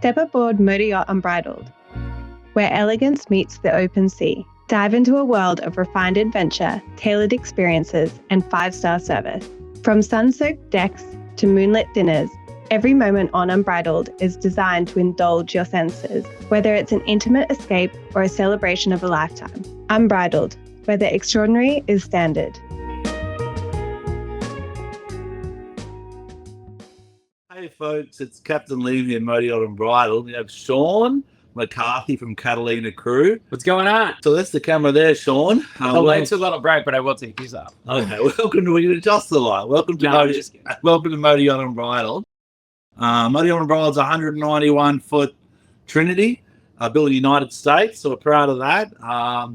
Step aboard Motor Yacht Unbridled, where elegance meets the open sea. Dive into a world of refined adventure, tailored experiences, and 5-star service. From sun-soaked decks to moonlit dinners, every moment on Unbridled is designed to indulge your senses, whether it's an intimate escape or a celebration of a lifetime. Unbridled, where the extraordinary is standard. Hey folks, it's Captain Liam Motor Yacht Unbridled. We have Sean McCarthy from Catalina Crew. What's going on? So that's the camera there, Sean. The light's a little bright, but I will take these off. Okay, welcome to, we can adjust the light. Welcome to Motor Yacht Unbridled. Motor Yacht Unbridled is a 191-foot Trinity, built in the United States, so we're proud of that.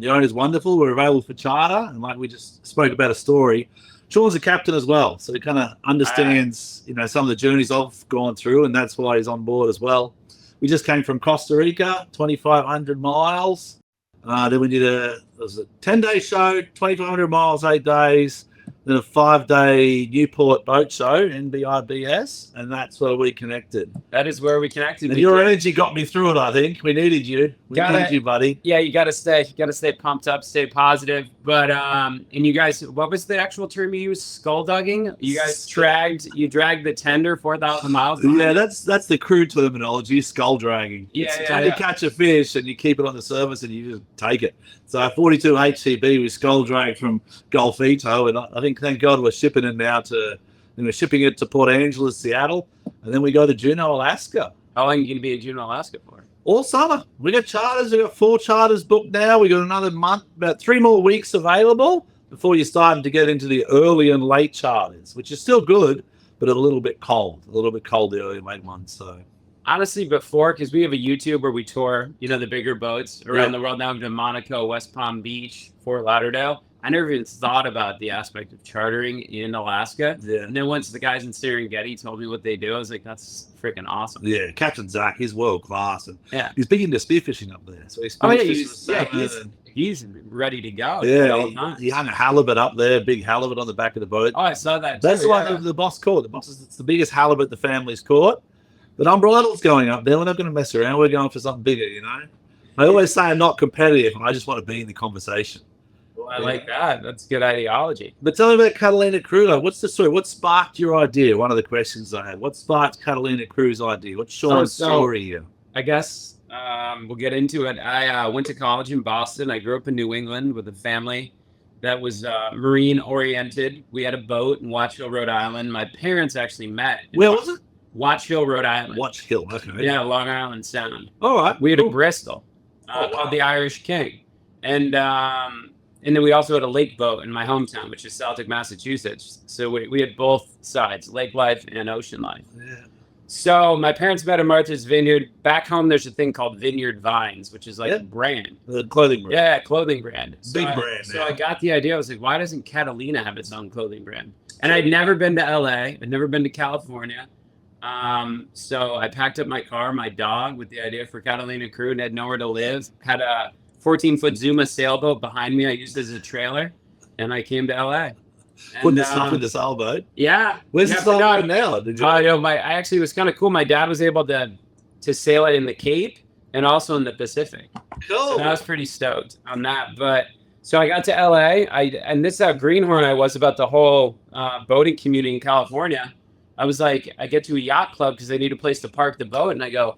The owner's wonderful. We're available for charter, and like we just spoke about a story, Sean's a captain as well, so he kind of understands, some of the journeys I've gone through, and that's why he's on board as well. We just came from Costa Rica, 2,500 miles. Then we did a 10-day show, 2,500 miles, 8 days. Then a 5-day Newport boat show, NBIBS, and that's where we connected. That is where we connected. And your energy got me through it, I think. We needed you. We needed you, buddy. Yeah, you gotta stay pumped up, stay positive. But and you guys, what was the actual term you used? Skullduging? You guys dragged the tender 4,000 miles? Yeah, that's the crew terminology, skull dragging. Yeah, You catch a fish and you keep it on the surface and you just take it. So 42 HCB we skull drag from Golfito, and I think, thank God, we're shipping it now we're shipping it to Port Angeles, Seattle, and then we go to Juneau, Alaska. How long are you going to be in Juneau, Alaska for? All summer. We got charters. We got 4 charters booked now. We got another month, about 3 more weeks available before you're starting to get into the early and late charters, which is still good, but a little bit cold. The early and late ones. So honestly, before, because we have a YouTube where we tour, the bigger boats around the world. Now we've done Monaco, West Palm Beach, Fort Lauderdale. I never even thought about the aspect of chartering in Alaska. Yeah. And then once the guys in Serengeti told me what they do, I was like, that's freaking awesome. Yeah, Captain Zach, he's world class. And yeah, he's big into spearfishing up there. So he's ready to go. Yeah, he hung a halibut up there, big halibut on the back of the boat. Oh, I saw that. That's what the boss caught. It's the biggest halibut the family's caught. But Unbridled's going up there. We're not going to mess around. We're going for something bigger, I always say I'm not competitive. I just want to be in the conversation. Well, I like that. That's good ideology. But tell me about Catalina Crew. What's the story? What sparked your idea? One of the questions I had. What sparked Catalina Crew's idea? What's Sean's story here? I guess we'll get into it. I went to college in Boston. I grew up in New England with a family that was marine-oriented. We had a boat in Watch Hill, Rhode Island. My parents actually met. Where was it? Watch Hill, Rhode Island. Watch Hill, okay. Yeah, Long Island Sound. All right. We had a Bristol called the Irish King. And then we also had a lake boat in my hometown, which is Celtic, Massachusetts. So we had both sides, lake life and ocean life. Yeah. So my parents met at Martha's Vineyard. Back home, there's a thing called Vineyard Vines, which is like a brand. The clothing brand. Yeah, clothing brand. Big brand. So I got the idea. I was like, why doesn't Catalina have its own clothing brand? And I'd never been to LA. I'd never been to California. So I packed up my car, my dog, with the idea for Catalina Crew, and had nowhere to live. Had a 14-foot Zuma sailboat behind me I used as a trailer, and I came to LA. Putting this up with the sailboat? Yeah. Where's the sailboat now? Did you? I actually was kind of cool. My dad was able to sail it in the Cape and also in the Pacific. Cool. So I was pretty stoked on that. But so I got to LA, and this is how greenhorn I was about the whole boating community in California. I was like, I get to a yacht club because they need a place to park the boat, and I go,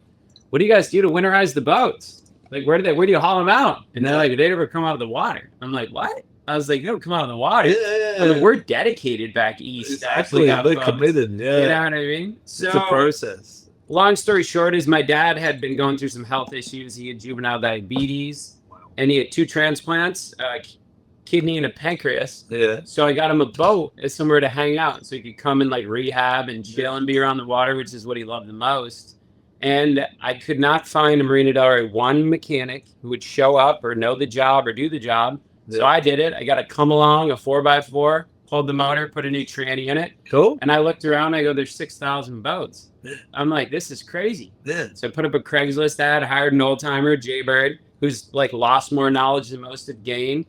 what do you guys do to winterize the boats? Like, where do you haul them out? And they're like, they never come out of the water. I'm like, what? I was like, you don't come out of the water. Yeah. Like, we're dedicated back east. Exactly. They're committed. Yeah. You know what I mean? So, it's a process. Long story short is my dad had been going through some health issues. He had juvenile diabetes, and he had 2 transplants, kidney and a pancreas. Yeah. So I got him a boat as somewhere to hang out so he could come and like rehab and chill and be around the water, which is what he loved the most. And I could not find in Marina Del Rey one mechanic who would show up or know the job or do the job. Yeah. So I did it. I got a come along, a 4x4, pulled the motor, put a new tranny in it. Cool. And I looked around, I go, there's 6,000 boats. Yeah. I'm like, this is crazy. Yeah. So I put up a Craigslist ad, hired an old timer, Jaybird, who's like lost more knowledge than most had gained.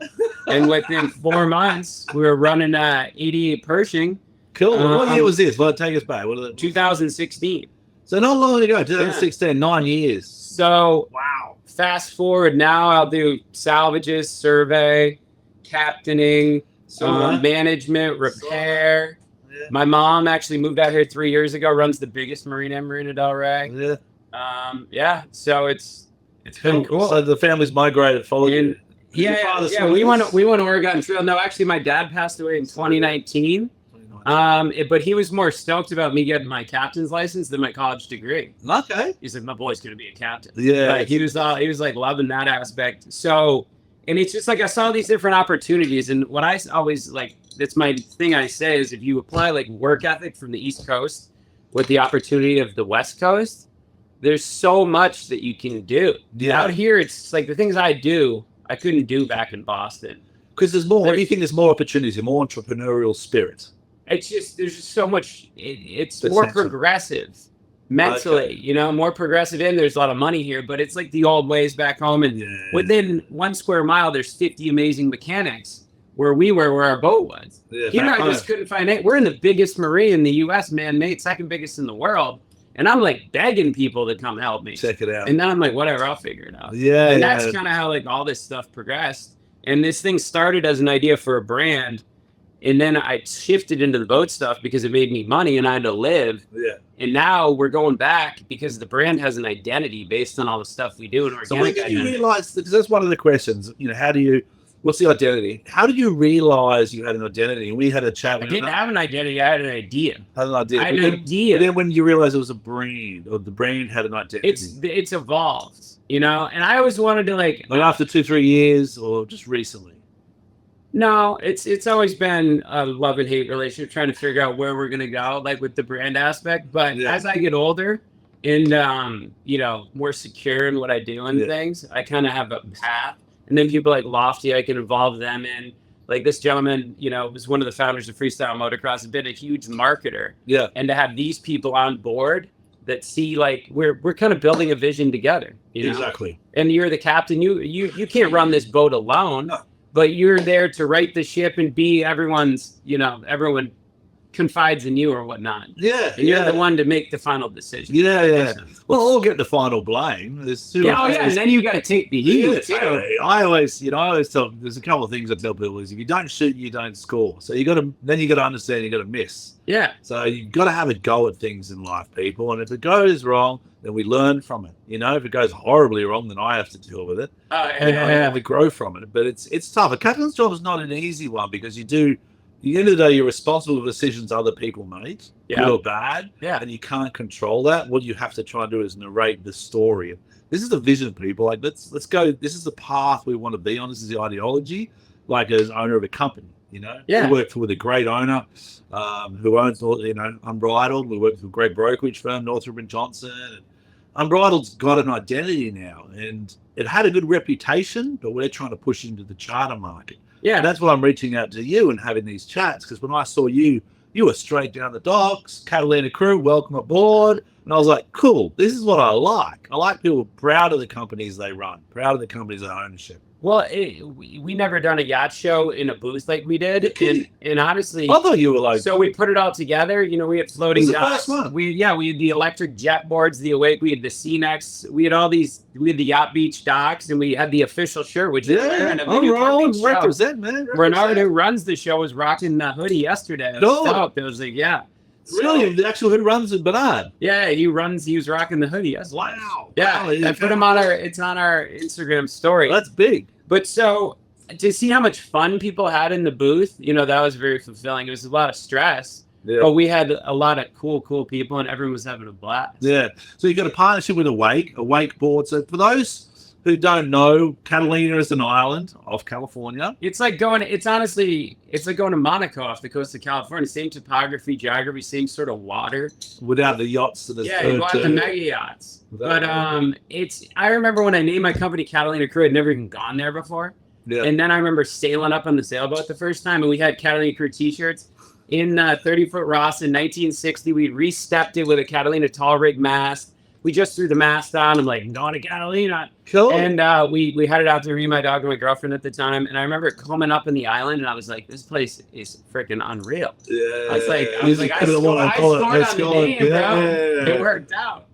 And within 4 months, we were running 88 Pershing. Cool. What year was this? Well, take us back. What 2016. So not long ago, 2016, 9 years. So Wow. fast forward now, I'll do salvages, survey, captaining, management, repair. Yeah. My mom actually moved out here 3 years ago, runs the biggest marina in Marina Del Rey. Yeah. So it's been cool. So the family's migrated, followed you. Yeah. We went Oregon Trail. No, actually, my dad passed away in 2019. But he was more stoked about me getting my captain's license than my college degree. Okay. He's like, my boy's gonna be a captain. Yeah. Like, he was like loving that aspect. So, and it's just like I saw these different opportunities, and what I always like, that's my thing I say is if you apply like work ethic from the East Coast with the opportunity of the West Coast, there's so much that you can do. Yeah. Out here, it's like the things I do, I couldn't do back in Boston. Because there's more. You think there's more opportunities, more entrepreneurial spirit. It's just there's just so much. It's more progressive mentally, you know, more progressive. And there's a lot of money here, but it's like the old ways back home. And within 1 square mile, there's 50 amazing mechanics where we were, where our boat was. Yeah, here, I just couldn't find it. We're in the biggest marina in the U.S., man-made, second biggest in the world. And I'm like begging people to come help me. Check it out. And then I'm like, whatever, I'll figure it out. Yeah. And that's kind of how like all this stuff progressed. And this thing started as an idea for a brand. And then I shifted into the boat stuff because it made me money and I had to live. Yeah. And now we're going back because the brand has an identity based on all the stuff we do. So when did you realize, because that's one of the questions, you know, what's the identity? How did you realize you had an identity? And we had a chat. I didn't have an identity. I had an idea. I had an idea. I had an idea. But then when you realized it was a brand, or the brand had an identity. It's evolved, you know? And I always wanted to like after 2-3 years or just recently? No, it's always been a love and hate relationship, trying to figure out where we're going to go, like with the brand aspect. But as I get older and, you know, more secure in what I do and things, I kind of have a path. And then people like Lofty, I can involve them in. Like this gentleman, you know, was one of the founders of Freestyle Motocross, has been a huge marketer. Yeah. And to have these people on board that see like we're kind of building a vision together. You know? Exactly. And you're the captain. You can't run this boat alone. No. But you're there to right the ship and be everyone's, you know, everyone confides in you or whatnot. Yeah. And you're the one to make the final decision. Yeah. Well, I'll get the final blame. There's two. And then you got to take the heat. I always tell, there's a couple of things I tell people is if you don't shoot, you don't score. So you got to understand you got to miss. Yeah. So you've got to have a go at things in life, people. And if it goes wrong, then we learn from it. You know, if it goes horribly wrong, then I have to deal with it. And we grow from it. But it's tough. A captain's job is not an easy one because at the end of the day, you're responsible for decisions other people make, good or bad, and you can't control that. What you have to try and do is narrate the story. This is the vision, people. Like, let's go. This is the path we want to be on. This is the ideology. Like as owner of a company, you know, we work with a great owner who owns, you know, Unbridled. We work with a great brokerage firm, Northrop and Johnson. And Unbridled's got an identity now, and it had a good reputation, but we're trying to push into the charter market. Yeah, and that's why I'm reaching out to you and having these chats, because when I saw you were straight down the docks, Catalina Crew, welcome aboard. And I was like, cool, this is what I like. I like people proud of the companies they run, proud of the companies they ownership. Well, we never done a yacht show in a booth like we did, and honestly, I thought you were like. So we put it all together. You know, we had floating docks. We had the electric jet boards, the Awake. We had the C-Necks. We had all these. We had the Yacht Beach docks, and we had the official shirt, which is represent, man. Bernard, who runs the show, was rocking the hoodie yesterday. It was like, really, the actual who runs it, Bernard. Yeah, he was rocking the hoodie. Wow. Yeah, I put him on it's on our Instagram story. That's big. But so to see how much fun people had in the booth, you know, that was very fulfilling. It was a lot of stress, but we had a lot of cool people, and everyone was having a blast. Yeah. So you've got a partnership with Awake board. So for those who don't know, Catalina is an island off California. It's like going to Monaco off the coast of California. Same topography, geography, same sort of water. Without the yachts. You got the mega yachts. But I remember when I named my company Catalina Crew, I'd never even gone there before. Yeah. And then I remember sailing up on the sailboat the first time, and we had Catalina Crew t-shirts. In 30-foot Ross in 1960, we re-stepped it with a Catalina tall rig mast, we just threw the mast on. I'm like, going to Catalina. Cool. And we headed out there, me and my dog and my girlfriend at the time. And I remember coming up in the island, and I was like, this place is freaking unreal. Yeah. I was like, I scored on the name, bro. It worked out.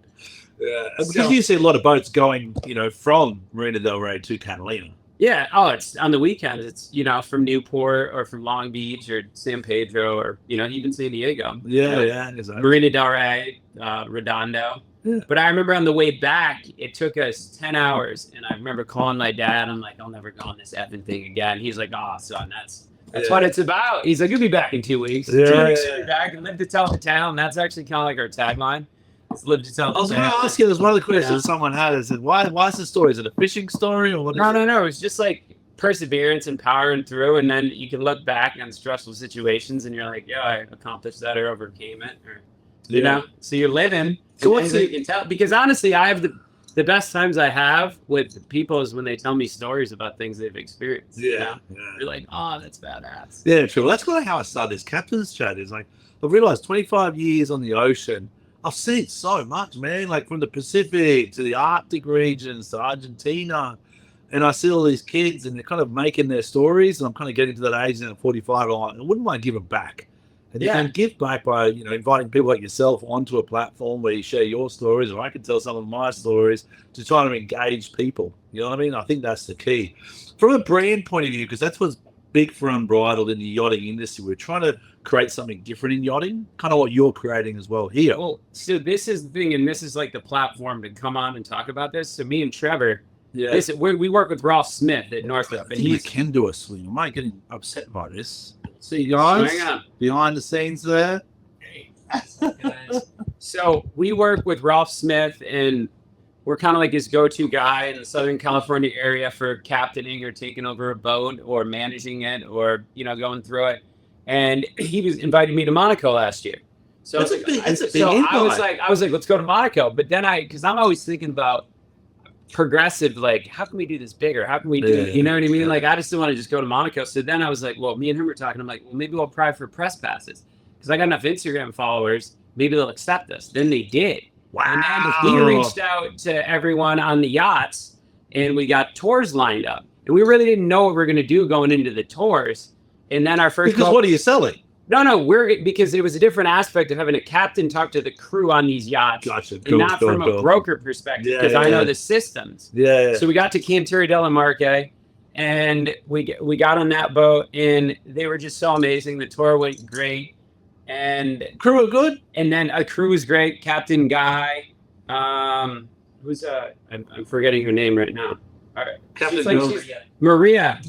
Yeah. Because you see a lot of boats going, from Marina del Rey to Catalina. Yeah. Oh, it's on the weekends. It's, from Newport or from Long Beach or San Pedro or, even San Diego. Yeah, exactly. Marina del Rey, Redondo. Yeah. But I remember on the way back, it took us 10 hours. And I remember calling my dad. I'm like, I'll never go on this effing thing again. He's like, oh, son, that's what it's about. He's like, you'll be back in 2 weeks. Yeah, 2 weeks, you'll be back and live to tell the tale. And that's actually kind of like our tagline. Live to tell. I was going to ask you, there's one of the questions someone had. I said, why is the story? Is it a fishing story or what? No. It's just like perseverance and powering through. And then you can look back on stressful situations and you're like, yeah, I accomplished that or overcame it. Or, you know, so you're living. So what's you can tell? Because honestly, I have the best times I have with people is when they tell me stories about things they've experienced. Yeah. You're like, oh, that's badass. Yeah, true. Well, that's kind of how I started this captain's chat. Is like, I've realized 25 years on the ocean, I've seen so much, man, like from the Pacific to the Arctic regions to Argentina. And I see all these kids and they're kind of making their stories. And I'm kind of getting to that age now, 45. I'm like, I wouldn't mind giving back. And you can give back by, inviting people like yourself onto a platform where you share your stories, or I can tell some of my stories to try to engage people. You know what I mean? I think that's the key. From a brand point of view, because that's what's big for Unbridled in the yachting industry. We're trying to create something different in yachting, kind of what you're creating as well here. Well, so this is the thing, and this is like the platform to come on and talk about this. So me and Trevor, we work with Rolf Smith at Northrop. And he can do a swing. I might get upset by this. See you guys behind the scenes there. Hey. So we work with Rolf Smith, and we're kind of like his go-to guy in the Southern California area for captaining or taking over a boat or managing it or, going through it. And he was invited me to Monaco last year. So that's a big I was like, let's go to Monaco. But then because I'm always thinking about progressive, like, how can we do this bigger? How can we do it? You know what I mean? Like, I just didn't want to just go to Monaco. So then I was like, well, me and him were talking. I'm like, well, maybe we'll apply for press passes because I got enough Instagram followers. Maybe they'll accept us. Then they did. Wow. And then we reached out to everyone on the yachts and we got tours lined up. And we really didn't know what we were going to do going into the tours. And then our first what are you selling? No, because it was a different aspect of having a captain talk to the crew on these yachts. Gotcha. Cool, and not from a broker perspective, because I know the systems. Yeah. So we got to Cantieri della Marche, and we got on that boat, and they were just so amazing. The tour went great, and crew were good. And then a crew was great. Captain Guy, I'm forgetting her name right now. All right. Captain Maria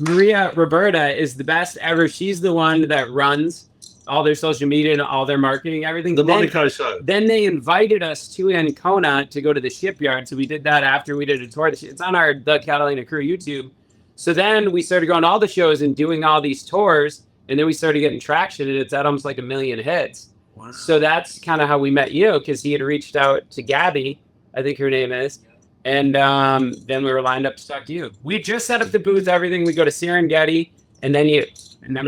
Roberta is the best ever. She's the one that runs all their social media and all their marketing, everything. The Monaco show. Then they invited us to Ancona to go to the shipyard. So we did that after we did a tour. It's on the Catalina Crew YouTube. So then we started going to all the shows and doing all these tours. And then we started getting traction, and it's at almost like 1 million hits. Wow. So that's kind of how we met you, because he had reached out to Gabby, I think her name is. And then we were lined up to talk to you. We just set up the booth, everything. We go to Serengeti, and then you. And then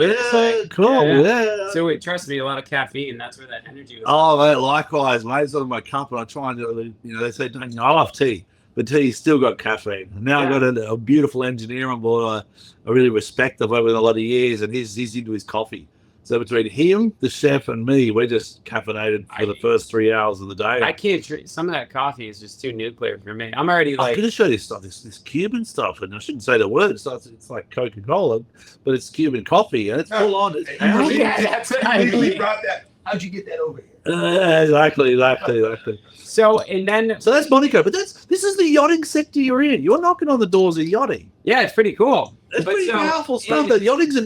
cool. So trust me, a lot of caffeine. That's where that energy was. Oh, mate, likewise, mate. It's on my cup, and I try and do. They say, I love tea, but tea's still got caffeine. And now I've got a beautiful engineer on board. I really respect. I've worked with a lot of years, and he's into his coffee. So between him, the chef, and me, we're just caffeinated for the first 3 hours of the day. I can't drink. Some of that coffee is just too nuclear for me. I'm already like... I'm going to show you this stuff, this Cuban stuff, and I shouldn't say the word. It's like Coca-Cola, but it's Cuban coffee, and it's full on. That's it. How'd you get that over here? Exactly. So that's Monaco, but this is the yachting sector you're in. You're knocking on the doors of yachting. Yeah, it's pretty cool. It's pretty powerful stuff. That yachting's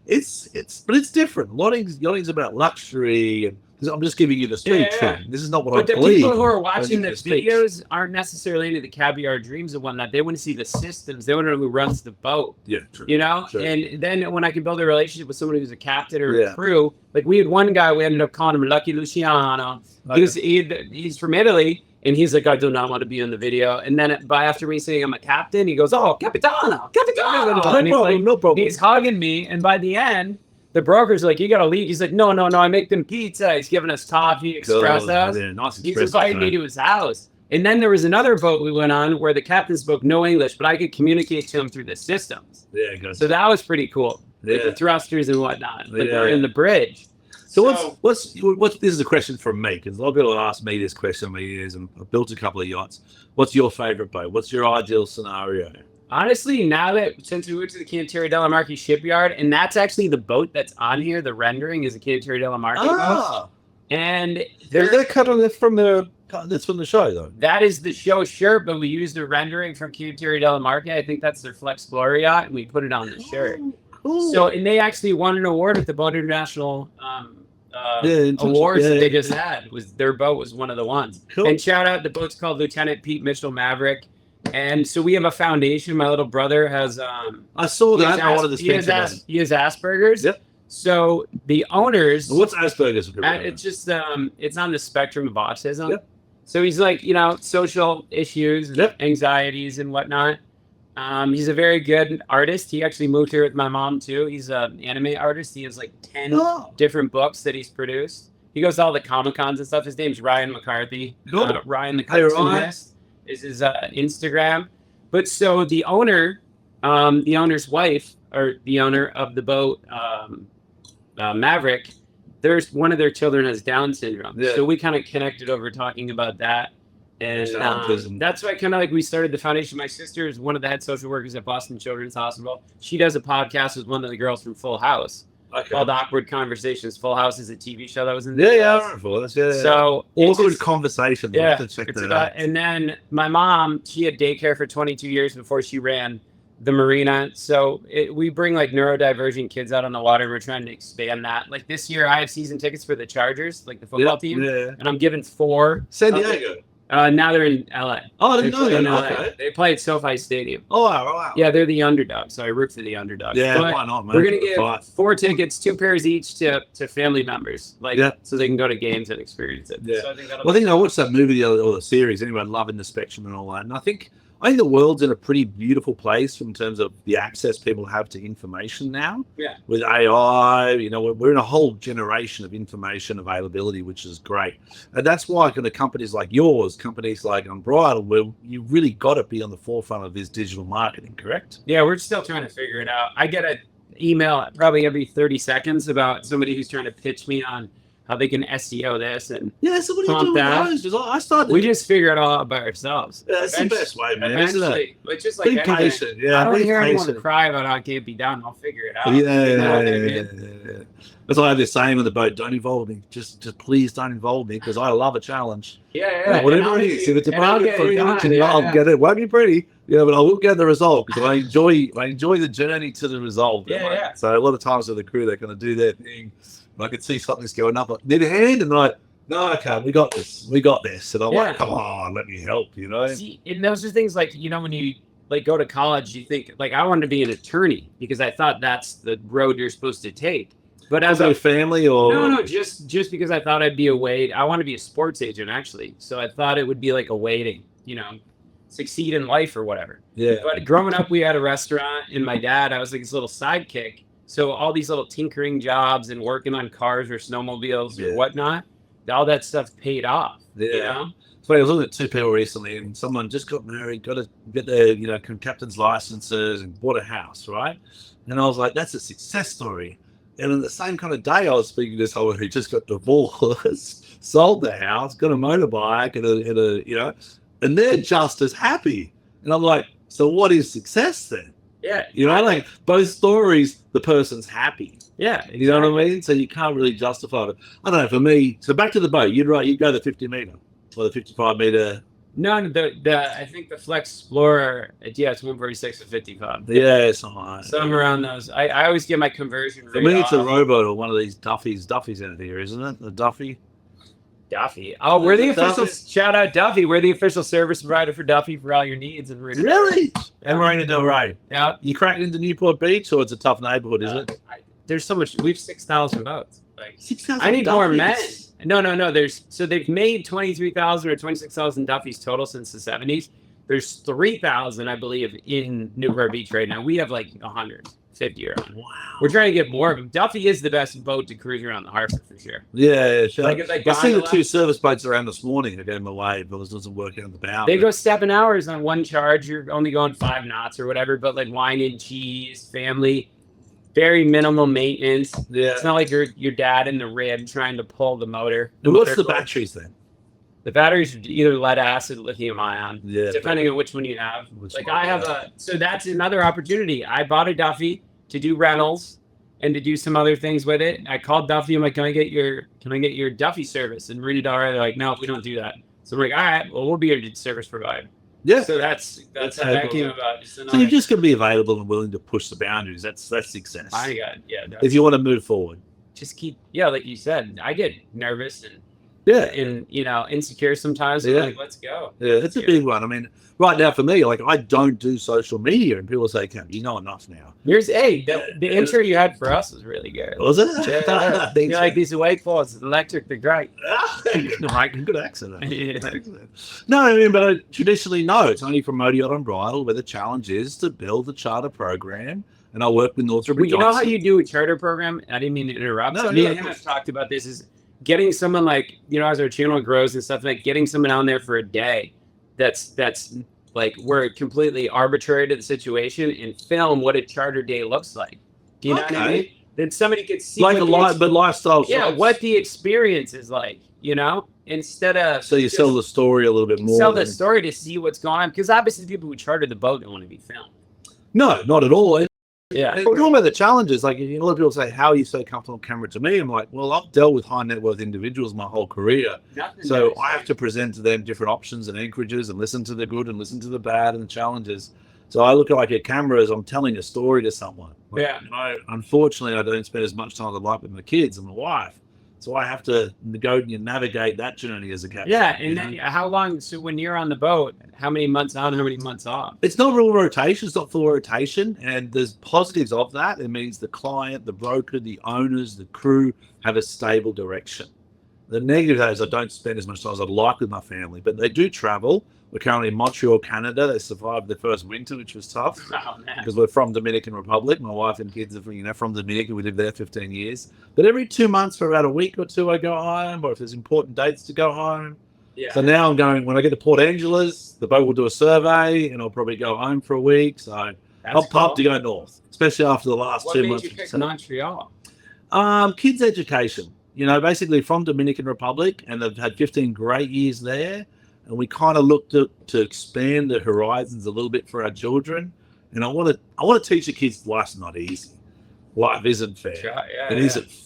but it's different. Yachting's about luxury, and I'm just giving you the street thing. This is not what I believe. But the people who are watching the videos aren't necessarily into the caviar dreams and whatnot. They want to see the systems. They want to know who runs the boat. Yeah, true. True. And then when I can build a relationship with someone who's a captain or a crew, like we had one guy, we ended up calling him Lucky Luciano. He's from Italy. And he's like, I do not want to be in the video. And then after me saying I'm a captain, he goes, oh, Capitano. No problem. He's hugging me. And by the end, the broker's like, you got to leave. He's like, no, I make them pizza. He's giving us coffee, espresso. Nice He's inviting me to his house. And then there was another boat we went on where the captain spoke no English, but I could communicate to him through the systems. Yeah, good. So that was pretty cool. Yeah. Like the thrusters and whatnot. But Yeah. they're in the bridge. So what's this is a question from me, because a lot of people have asked me this question over the years, and I've built a couple of yachts. What's your favorite boat? What's your ideal scenario? Honestly, now that since we went to the Cantieri della Marche shipyard, and that's actually the boat that's on here, the rendering is a Cantieri della Marche boat. And They're cut on it from the that's from the show though. that is the show shirt, but we used a rendering from Cantieri della Marche. I think that's their Flex Explorer yacht, and we put it on the shirt. Cool. So, and they actually won an award at the Boat International awards that they just had. Was their boat was one of the ones. Cool. And shout out, the boat's called Lieutenant Pete Mitchell Maverick. And so we have a foundation. My little brother has I saw that. I wanted to speak to that. he has Asperger's. Yep. So the owners, What's Asperger's? it's just it's on the spectrum of autism. Yep. So he's like, you know, social issues, and Yep. anxieties and whatnot. He's a very good artist. He actually moved here with my mom too. He's an anime artist. He has like 10 different books that he's produced. He goes to all the Comic-Cons and stuff. His name's Ryan McCarthy. Cool. Ryan the Hey, Ryan. cartoonist is his Instagram. But so the owner's wife, or the owner of the boat, Maverick, there's one of their children has Down syndrome. Yeah. So we kind of connected over talking about that. And Autism. that's why kind of like we started the foundation. My sister is one of the head social workers at Boston Children's Hospital. She does a podcast with one of the girls from Full House called Awkward Conversations. Full House is a TV show that was in the Yeah, US. I remember that. Yeah. So Awkward Conversation. yeah, To check it's that about, out. and then my mom, she had daycare for 22 years before she ran the Marina. So we bring like neurodivergent kids out on the water. We're trying to expand that. Like this year, I have season tickets for the Chargers, like the football team, Yeah. and I'm giving 4. San Diego. Now they're in LA. Oh, I They didn't know play in that. LA. Okay. They play at SoFi Stadium. Oh, wow. Yeah, they're the underdog. So I root for the underdog. Yeah, But why not, man? we're gonna give Fight. 4 tickets, 2 pairs each to family members, like Yeah. so they can go to games and experience it. Yeah. So I think that'll Well, I think I watched that movie the other, or the series anyway, Loving the Spectrum and all that. And I think the world's in a pretty beautiful place in terms of the access people have to information now. Yeah. With AI, you know, we're in a whole generation of information availability, which is great. And that's why kind of companies like yours, companies like Unbridled, where you really got to be on the forefront of this digital marketing, correct? Yeah, we're still trying to figure it out. I get an email probably every 30 seconds about somebody who's trying to pitch me on how they can SEO this, and Yeah, so what do you Pump do with that. those? 'Cause I started. we just figure it all out by ourselves. Yeah, that's the best way, man. Isn't it? Eventually, it's just like Be anything. patient. Yeah, I don't be hear anyone patient. cry about how it can't be done. I'll figure it out. Yeah, You know what I yeah, mean? yeah. That's why I have this saying on the boat: "Don't involve me. Just please don't involve me, because I love a challenge. Yeah. Whatever it is, if it's a market for it, I'll get it. Won't be pretty, but I will get the result, because I enjoy the journey to the result. Yeah. So a lot of times with the crew, they're going to do their thing. And I could see something's going up. Like, need a hand, and they're like, no, okay, we got this. And I'm like, come on, let me help. See, and those are things like, you know, when you like go to college, you think like I wanted to be an attorney because I thought that's the road you're supposed to take. But as a family or no, just because I thought I'd be a wait. I want to be a sports agent actually, so I thought it would be like a waiting, you know, succeed in life or whatever. Yeah. But growing up, we had a restaurant, and my dad, I was like his little sidekick. So all these little tinkering jobs and working on cars or snowmobiles or whatnot, all that stuff paid off. Yeah. You know? So I was looking at 2 people recently, and someone just got married, got to get their, captain's licenses, and bought a house, right? And I was like, that's a success story. And in the same kind of day, I was speaking to someone who just got divorced, sold the house, got a motorbike, and they're just as happy. And I'm like, so what is success then? Yeah. Like both stories, the person's happy. Yeah. Exactly. You know what I mean? So you can't really justify it. I don't know, for me, so back to the boat, you'd go the 50 meter or the 55 meter. No, I think the Flex Explorer, it's 146 to 55. Yeah, it's all right. Somewhere around those. I always get my conversion rate. For me, it's a off. rowboat or one of these Duffys. Duffy's in here, isn't it? The Duffy. Duffy. Oh, we're the official. Duffy. Shout out Duffy. We're the official service provider for Duffy for all your needs. And Really? And Marina Del Rey. Yeah. You cracking into Newport Beach, or it's a tough neighborhood, isn't it? There's so much. We have 6,000 boats. Like 6,000. I need more men. Duffys. No. They've made 23,000 or 26,000 Duffys total since the 70s. There's 3,000, I believe, in Newport Beach right now. We have like 100. €50. Wow. We're trying to get more, but Duffy is the best boat to cruise around the harbor for sure. Yeah, sure. Like, if they I see the gondola- 2 service boats around this morning. I gave them away, but it doesn't work out the bow. They go 7 hours on one charge. You're only going 5 knots or whatever, but like wine and cheese, family, very minimal maintenance. Yeah. It's not like your dad in the rib trying to pull the motor. And what's the batteries then? The batteries are either lead acid, lithium ion, Yeah. depending on which one you have. Which Like one, I have so that's another opportunity. I bought a Duffy to do rentals and to do some other things with it. I called Duffy. I'm like, can I get your Duffy service? And Marina, they're like, no, we don't do that. So we're like, all right, well, we'll be your service provider. Yeah. So that's how that came about. So you've just got to be available and willing to push the boundaries. That's success. If you want to move forward. Just keep, like you said, I get nervous and insecure sometimes. Yeah. I'm like, let's go. Yeah, it's a big one. I mean, right now for me, like I don't do social media, and people say, "Cam, you know enough now." The intro you had for us was really good. Was it? Yeah. You're like, these wake balls, electric, they're great. Good accent. Yeah. No, I mean, but traditionally, no. It's only from Motor Yacht Unbridled, where the challenge is to build a charter program, and I work with Northrop. Well, you know how you do a charter program? I didn't mean to interrupt. No, Me and him have talked about this. Is getting someone like, as our channel grows and stuff, like getting someone on there for a day that's like we're completely arbitrary to the situation and film what a charter day looks like. Do you know what I mean? Then somebody could see like but lifestyle. Yeah, what the experience is like, instead of so you sell the story a little bit more. Sell the story to see what's going on, because obviously people who charter the boat don't want to be filmed. No, not at all. Yeah. We're talking about the challenges. Like, a lot of people say, how are you so comfortable on camera? To me, I'm like, well, I've dealt with high net worth individuals my whole career. So I have to present to them different options and anchorages and listen to the good and listen to the bad and the challenges. So I look at like a camera as I'm telling a story to someone. Yeah. Unfortunately, I don't spend as much time as I'd like with my kids and my wife. So I have to go and navigate that journey as a captain. Yeah, and then how long? So when you're on the boat, how many months on, how many months off? It's not real rotation. It's not full rotation, and there's positives of that. It means the client, the broker, the owners, the crew have a stable direction. The negative is I don't spend as much time as I'd like with my family, but they do travel. We're currently in Montreal, Canada. They survived the first winter, which was tough because we're from Dominican Republic. My wife and kids are from Dominican. We lived there 15 years. But every 2 months for about a week or two, I go home, or if there's important dates to go home. Yeah. So now I'm going, when I get to Port Angeles, the boat will do a survey and I'll probably go home for a week. So I'm pumped to go north, especially after the last 2 months. What made you pick Montreal? Kids' education. Basically from Dominican Republic, and they've had 15 great years there. And we kind of looked to expand the horizons a little bit for our children. And I want to teach the kids life's not easy. Life isn't fair. It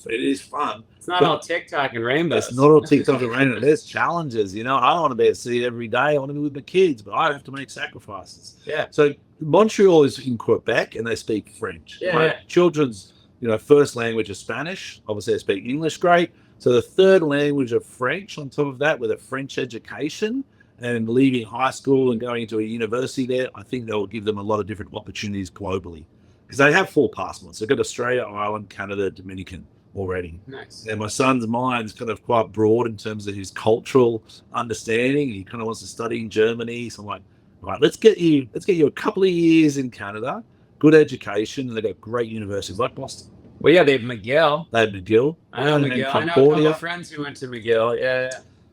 is fun. It's not all TikTok and rainbows. It's not all TikTok and rainbows. There's challenges. I don't want to be at sea every day. I want to be with my kids, but I have to make sacrifices. Yeah. So Montreal is in Quebec, and they speak French. Yeah. Children's first language is Spanish. Obviously, they speak English great. So the third language of French on top of that, with a French education and leaving high school and going into a university there, I think that will give them a lot of different opportunities globally, because they have 4 passports. They've got Australia, Ireland, Canada, Dominican already. Nice. And my son's mind's kind of quite broad in terms of his cultural understanding. He kind of wants to study in Germany. So I'm like, right, let's get you a couple of years in Canada, good education, and they've got great universities like Boston. Well, yeah, they have McGill. They have McGill. I know McGill. I know a couple of friends who went to McGill. Yeah.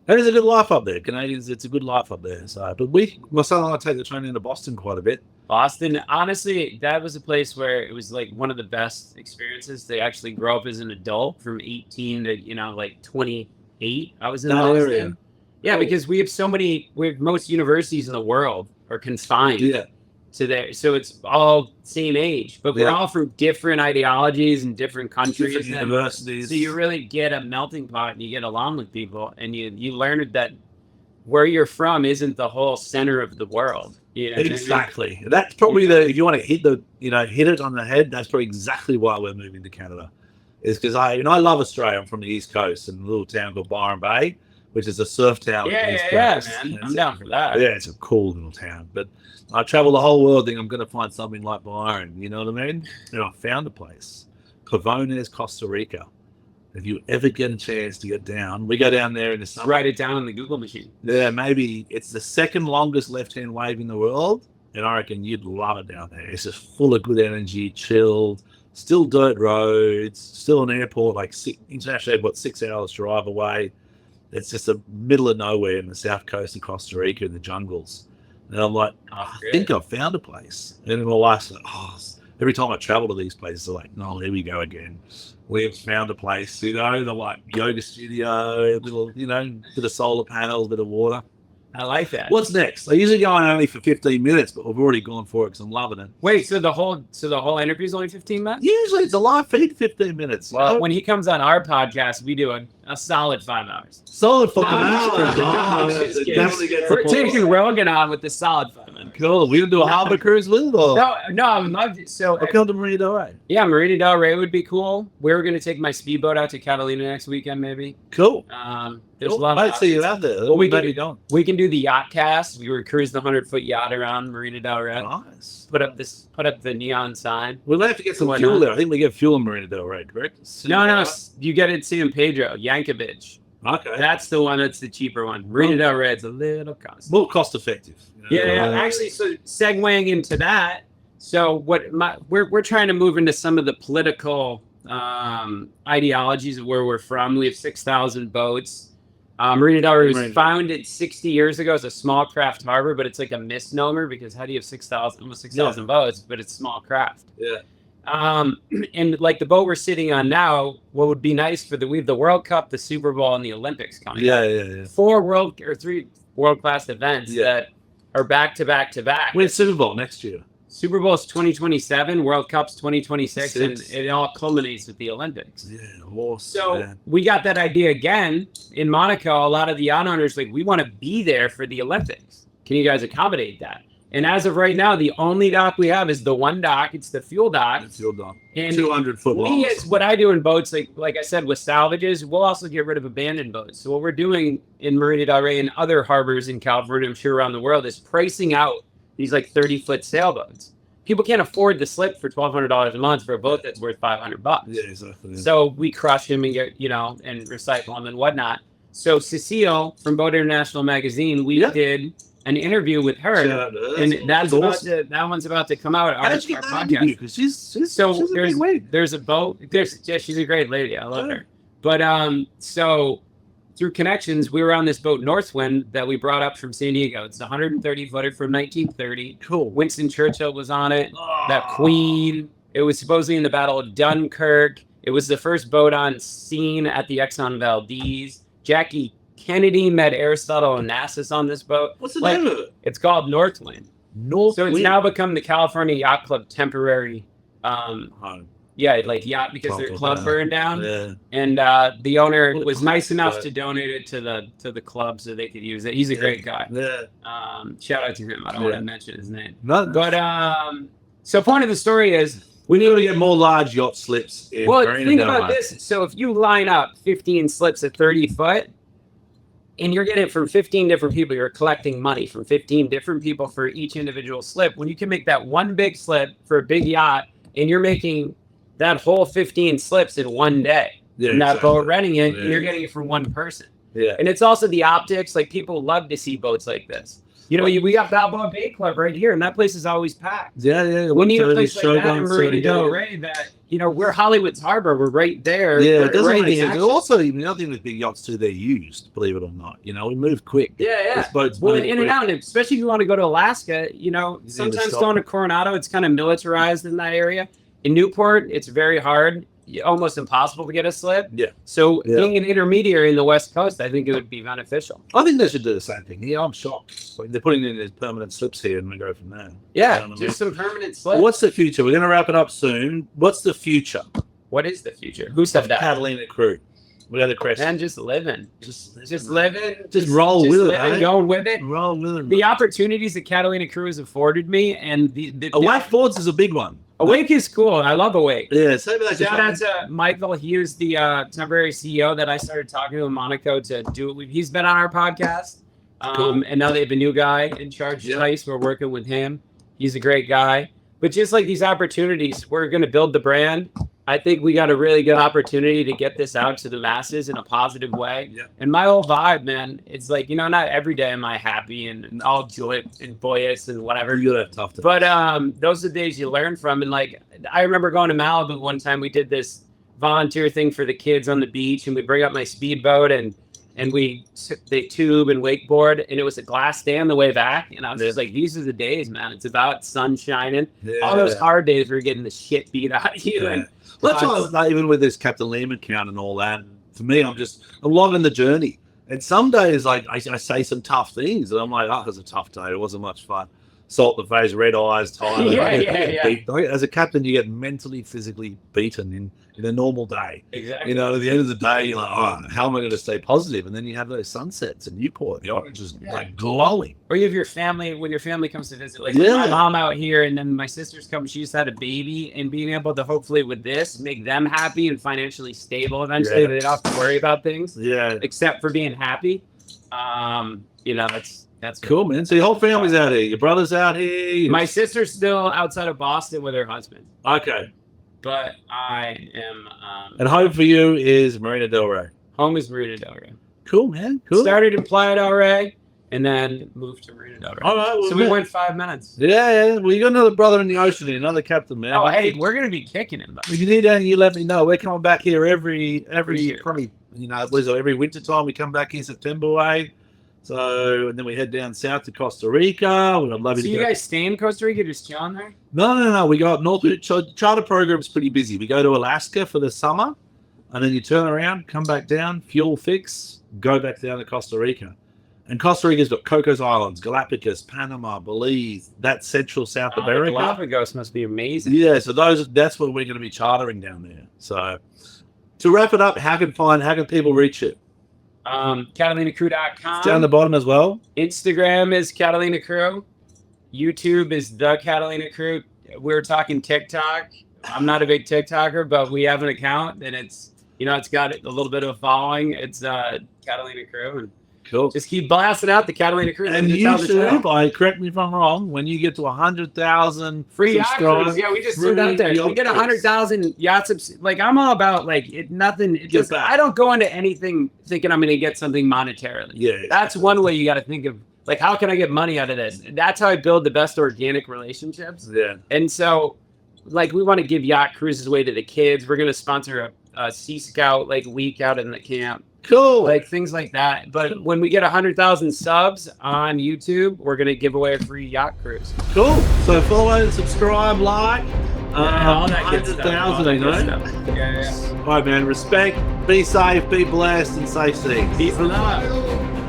And it's a good life up there. Canadians, it's a good life up there. So, but my son and I take the train into Boston quite a bit. Boston, honestly, that was a place where it was like one of the best experiences to actually grow up as an adult from 18 to, like 28. I was in Boston. Area. Yeah, because we have most universities in the world are confined to there. So it's all same age, but we're all from different ideologies and different countries. Different universities. So you really get a melting pot and you get along with people, and you learn that where you're from isn't the whole center of the world. Exactly. I mean? That's probably if you want to hit it on the head, that's probably exactly why we're moving to Canada. Is because I love Australia. I'm from the East Coast in a little town called Byron Bay, which is a surf town. Yeah, man. I'm down for that. Yeah, it's a cool little town. But I travel the whole world thinking I'm going to find something like Byron. You know what I mean? And I found a place, Pavones, Costa Rica. If you ever get a chance to get down, we go down there in the summer. Write it down on the Google machine. Yeah, maybe it's the second longest left-hand wave in the world, and I reckon you'd love it down there. It's just full of good energy, chilled, still dirt roads, still an airport, like international airport, 6 hours drive away. It's just the middle of nowhere in the south coast of Costa Rica in the jungles. And I'm like, I think I've found a place. And then my wife's like, every time I travel to these places, they're like, no, here we go again. We've found a place, they're like yoga studio, a little, bit of solar panels, bit of water. I like that. What's next? I usually go on only for 15 minutes, but we've already gone for it because I'm loving it. Wait, so the whole interview is only 15 minutes? Usually it's a live feed, 15 minutes. Well, when he comes on our podcast, we do a solid 5 hours. Solid fucking hours. We're taking Rogan on with the solid 5 minutes. Cool. We gonna do a harbor cruise with it? Or? No, I would love to. So I'll come to Marina Del Rey. Yeah, Marina Del Rey would be cool. We're gonna take my speedboat out to Catalina next weekend, maybe. Cool. There's a lot. I'd see you out there. Well, we can do the yacht cast. We were cruising the 100-foot yacht around Marina Del Rey. Nice. Put up the neon sign. We'll have to get some fuel there. I think we get fuel in Marina Del Rey, correct? No, you get it at San Pedro, Yankovic. Okay. That's the one that's the cheaper one. Marina Del Rey is a little cost. More cost effective. Yeah. Actually, so segueing into that, so we're trying to move into some of the political ideologies of where we're from. We have 6,000 boats. Marina Del Rey was founded 60 years ago as a small craft harbor, but it's like a misnomer because how do you have almost 6,000 boats, but it's small craft? Yeah. And like the boat we're sitting on now, what would be nice we have the World Cup, the Super Bowl, and the Olympics coming. Yeah. 3 world-class events that are back to back to back. When's Super Bowl next year? Super Bowl is 2027, World Cup's 2026, and it all culminates with the Olympics. Yeah, awesome. So we got that idea again in Monaco. A lot of the yacht owners we want to be there for the Olympics. Can you guys accommodate that? And as of right now, the only dock we have is the one dock. It's the fuel dock. The fuel dock. And 200-foot long. What I do in boats, like I said, with salvages, we'll also get rid of abandoned boats. So what we're doing in Marina Del Rey and other harbors in California, I'm sure around the world, is pricing out these 30-foot sailboats. People can't afford the slip for $1,200 a month for a boat that's worth $500. Yeah, exactly. So we crush them and get, and recycle them and whatnot. So Cecile from Boat International Magazine, we did an interview with her, and that one's about to come out. Our podcast. Because she's there's a boat. She's a great lady. I love her. But so through connections, we were on this boat Northwind that we brought up from San Diego. It's a 130-footer from 1930. Cool. Winston Churchill was on it. That Queen. It was supposedly in the Battle of Dunkirk. It was the first boat on scene at the Exxon Valdez. Jackie Kennedy met Aristotle Onassis on this boat. What's the name of it? It's called Northwind. So it's now become the California Yacht Club temporary yacht because their club burned down. Yeah. And the owner was nice enough to donate it to the club so they could use it. He's a great guy. Yeah. Shout out to him. I don't want to mention his name. No. But so point of the story is we need to get more large yacht slips. Think about this. So if you line up 15 slips at 30 foot, and you're getting it from 15 different people, you're collecting money from 15 different people for each individual slip. When you can make that one big slip for a big yacht, and you're making that whole 15 slips in one day, that boat renting it, and you're getting it from one person. Yeah. And it's also the optics. People love to see boats like this. We got Balboa Bay Club right here, and that place is always packed. Yeah. We need a place like that in Marina Del Rey that, we're Hollywood's harbor. We're right there. Yeah, it doesn't make sense. Also, another thing with big yachts too, they're used, believe it or not. We move quick. Yeah. In and out, especially if you want to go to Alaska, sometimes going to Coronado, it's kind of militarized in that area. In Newport, it's very hard. Almost impossible to get a slip. Yeah. So being an intermediary in the West Coast, I think it would be beneficial. I think they should do the same thing. Yeah, I'm shocked. They're putting in these permanent slips here, and we go from there. Yeah, just some permanent slips. What's the future? We're going to wrap it up soon. What's the future? What is the future? Who said that? Catalina Crew. We got the question. And just living. Just living. Just roll with it. Going with it. Roll with it. The opportunities that Catalina Crew has afforded me, and the Awake Boards is a big one. Awake is cool. I love Awake. Yeah. Shout out to Michael. He was the temporary CEO that I started talking to in Monaco to do it. He's been on our podcast. Cool. And now they have a new guy in charge of Tice. We're working with him. He's a great guy. But just like these opportunities, we're going to build the brand. I think we got a really good opportunity to get this out to the masses in a positive way. Yeah. And my whole vibe, man, it's like, you know, not every day am I happy and all joy and boyous and whatever. You have tough days. But those are the days you learn from. And like, I remember going to Malibu one time. We did this volunteer thing for the kids on the beach, and we bring up my speedboat and they tube and wakeboard, and it was a glass day on the way back. And I was just like, these are the days, man. It's about sun shining. All those hard days we're getting the shit beat out of you. And well, that's why, even with this Captain Liam account and all that, for me, I'm loving the journey. And some days, like I say some tough things, and I'm like, oh, it was a tough day. It wasn't much fun. Salt in the face, red eyes, tired. As a captain, you get mentally, physically beaten in a normal day. Exactly. You know, at the end of the day, you're like, oh, how am I going to stay positive? And then you have those sunsets in Newport, the orange is like glowing. Or you have your family, when your family comes to visit, like my mom out here, and then my sisters come, she just had a baby, and being able to hopefully with this, make them happy and financially stable eventually. They don't have to worry about things. Yeah. Except for being happy. You know, that's cool, man. So your whole family's out here. Your brother's out here. My sister's still outside of Boston with her husband. Okay. But I am. And home for you is Marina Del Rey. Home is Marina Del Rey. Cool, man. Cool. Started in Playa Del Rey and then moved to Marina Del Rey. All right. Well, so we went 5 minutes. Yeah. Well, you got another brother in the ocean, another captain, man. Oh, hey, we're gonna be kicking him. If you need anything, you let me know. We're coming back here every year. Probably, you know, every winter time we come back here September way. So, and then we head down south to Costa Rica. I'd love so you guys stay in Costa Rica, just chilling there? No. We got north. Charter program's pretty busy. We go to Alaska for the summer, and then you turn around, come back down, fuel fix, go back down to Costa Rica. And Costa Rica's got Cocos Islands, Galapagos, Panama, Belize, that's Central South America. Galapagos must be amazing. Yeah, so that's where we're going to be chartering down there. So, to wrap it up, how can people reach it? CatalinaCrew.com. It's down the bottom as well. Instagram is Catalina Crew. YouTube is the Catalina Crew. We were talking TikTok. I'm not a big TikToker, but we have an account, and it's got a little bit of a following. It's Catalina Crew, and cool. Just keep blasting out the Catalina Crew. And YouTube, correct me if I'm wrong, when you get to 100,000 free yacht cruise, we just threw it out there. We get 100,000 yachts. Like, I'm all about I don't go into anything thinking I'm going to get something monetarily. Yeah, that's one way you got to think of. Like, how can I get money out of this? That's how I build the best organic relationships. Yeah. And so, like, we want to give yacht cruises away to the kids. We're going to sponsor a Sea Scout week out in the camp. Cool. Like things like that. But when we get 100,000 subs on YouTube, we're going to give away a free yacht cruise. Cool. So follow, subscribe, like. All that good stuff. 100,000, Yeah. All right, man. Respect. Be safe. Be blessed. And safe seas. Peace and love.